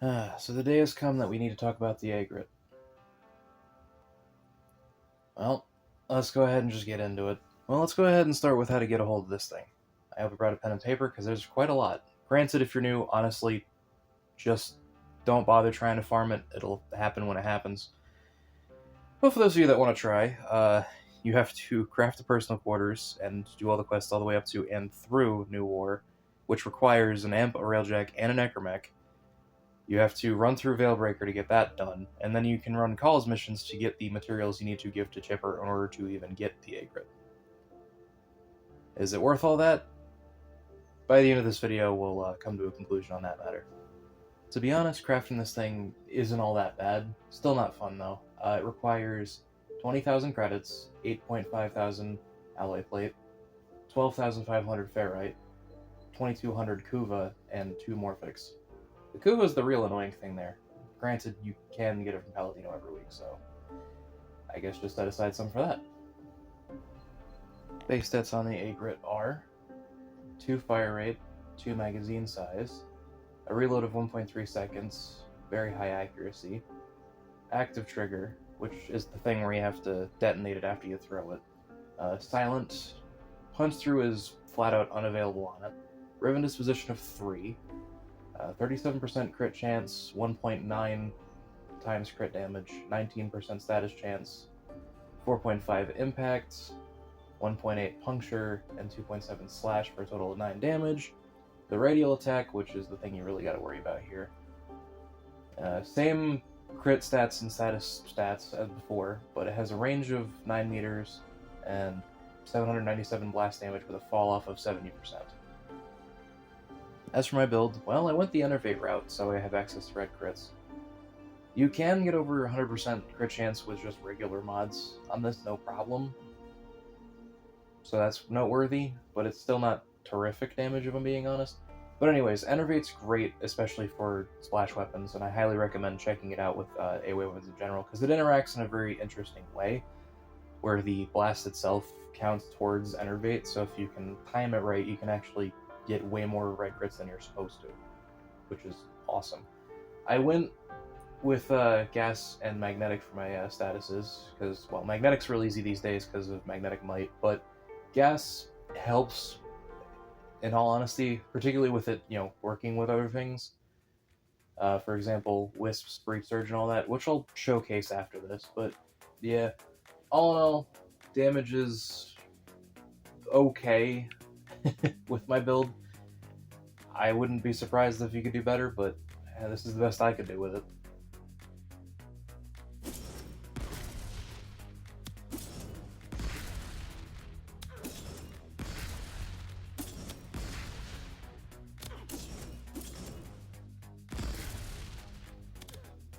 So the day has come that we need to talk about the Aegrit. Well, let's go ahead and just get into it. Well, let's go ahead and start with how to get a hold of this thing. I hope you brought a pen and paper because there's quite a lot. Granted, if you're new, honestly, just don't bother trying to farm it. It'll happen when it happens. But for those of you that want to try, you have to craft the personal quarters and do all the quests all the way up to and through New War, which requires an Amp, a Railjack, and a Necromech. You have to run through Veilbreaker to get that done, and then you can run calls missions to get the materials you need to give to Chipper in order to even get the Aegrit. Is it worth all that? By the end of this video, we'll come to a conclusion on that matter. To be honest, crafting this thing isn't all that bad. Still not fun, though. It requires 20,000 credits, 8,500 alloy plate, 12,500 ferrite, 2,200 kuva, and 2 morphics. The kuva is the real annoying thing there. Granted, you can get it from Paladino every week, so I guess just set aside some for that. Base stats on the Aegrit are 2 fire rate, 2 magazine size, a reload of 1.3 seconds, very high accuracy, active trigger, which is the thing where you have to detonate it after you throw it, silent, punch through is flat out unavailable on it, Riven disposition of 3, 37% crit chance, 1.9 times crit damage, 19% status chance, 4.5 impact, 1.8 puncture, and 2.7 slash for a total of 9 damage. The radial attack, which is the thing you really got to worry about here. Same crit stats and status stats as before, but it has a range of 9 meters and 797 blast damage with a fall off of 70%. As for my build, well, I went the Enervate route, so I have access to red crits. You can get over 100% crit chance with just regular mods on this, no problem. So that's noteworthy, but it's still not terrific damage if I'm being honest. But anyways, Enervate's great, especially for splash weapons, and I highly recommend checking it out with AoE weapons in general, because it interacts in a very interesting way, where the blast itself counts towards Enervate, so if you can time it right, you can actually get way more red crits than you're supposed to, which is awesome. I went with gas and magnetic for my statuses, because, well, magnetic's real easy these days because of magnetic might, but gas helps, in all honesty, particularly with it, working with other things. For example, Wisps, Breach Surge, and all that, which I'll showcase after this, but yeah, all in all, damage is okay with my build. I wouldn't be surprised if you could do better, but this is the best I could do with it.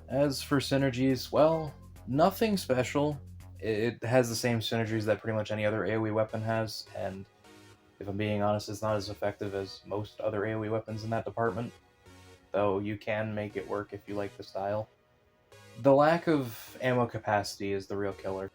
As for synergies, well, nothing special. It has the same synergies that pretty much any other AoE weapon has, and if I'm being honest, it's not as effective as most other AoE weapons in that department, though you can make it work if you like the style. The lack of ammo capacity is the real killer.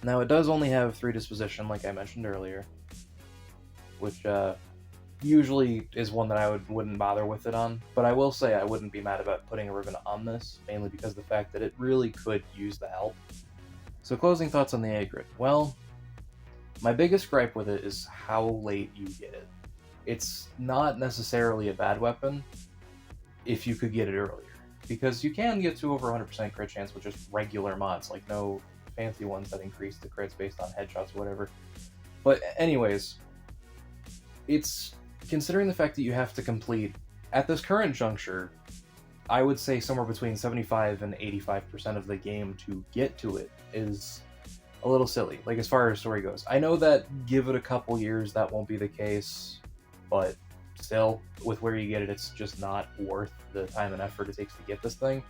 Now, it does only have 3 disposition, like I mentioned earlier, which usually is one that I wouldn't bother with it on, but I will say I wouldn't be mad about putting a ribbon on this, mainly because of the fact that it really could use the help. So closing thoughts on the Aegrit. Well, my biggest gripe with it is how late you get it. It's not necessarily a bad weapon if you could get it earlier, because you can get to over 100% crit chance with just regular mods, like no fancy ones that increase the crits based on headshots or whatever. But anyways, it's considering the fact that you have to complete, at this current juncture, I would say somewhere between 75 and 85% of the game to get to it is a little silly, like as far as story goes. I know that give it a couple years, that won't be the case, but still, with where you get it, it's just not worth the time and effort it takes to get this thing.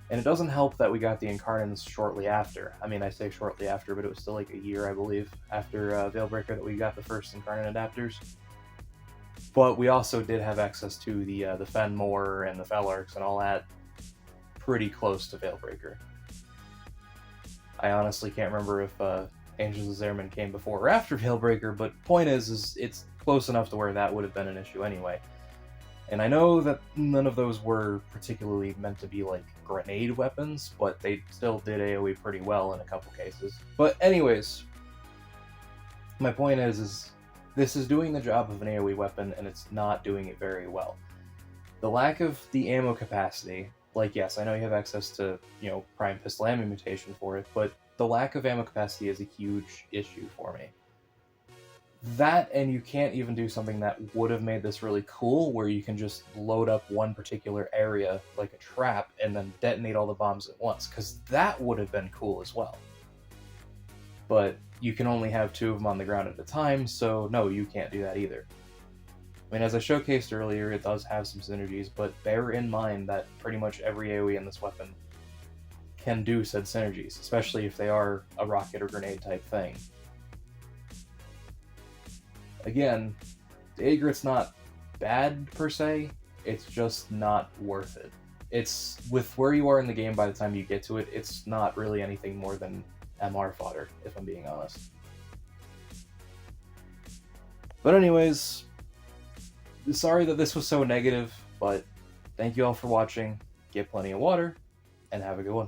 And it doesn't help that we got the Incarnants shortly after. I mean, I say shortly after, but it was still like a year, I believe, after Veilbreaker that we got the first Incarnate adapters. But we also did have access to the Fenmore and the Felarks and all that pretty close to Veilbreaker. I honestly can't remember if Angels of Zerman came before or after Veilbreaker, but point is it's close enough to where that would have been an issue anyway. And I know that none of those were particularly meant to be like grenade weapons, but they still did AoE pretty well in a couple cases. But anyways, my point is this is doing the job of an AoE weapon, and it's not doing it very well. The lack of the ammo capacity, like yes, I know you have access to, prime pistol ammo mutation for it, but the lack of ammo capacity is a huge issue for me. That, and you can't even do something that would have made this really cool, where you can just load up one particular area like a trap and then detonate all the bombs at once, because that would have been cool as well. But you can only have 2 of them on the ground at a time, so no, you can't do that either. I mean, as I showcased earlier, it does have some synergies, but bear in mind that pretty much every AoE in this weapon can do said synergies, especially if they are a rocket or grenade type thing. Again, the Aegrit's not bad per se, it's just not worth it. It's, with where you are in the game by the time you get to it, it's not really anything more than MR fodder, if I'm being honest. But anyways, sorry that this was so negative, but thank you all for watching, get plenty of water, and have a good one.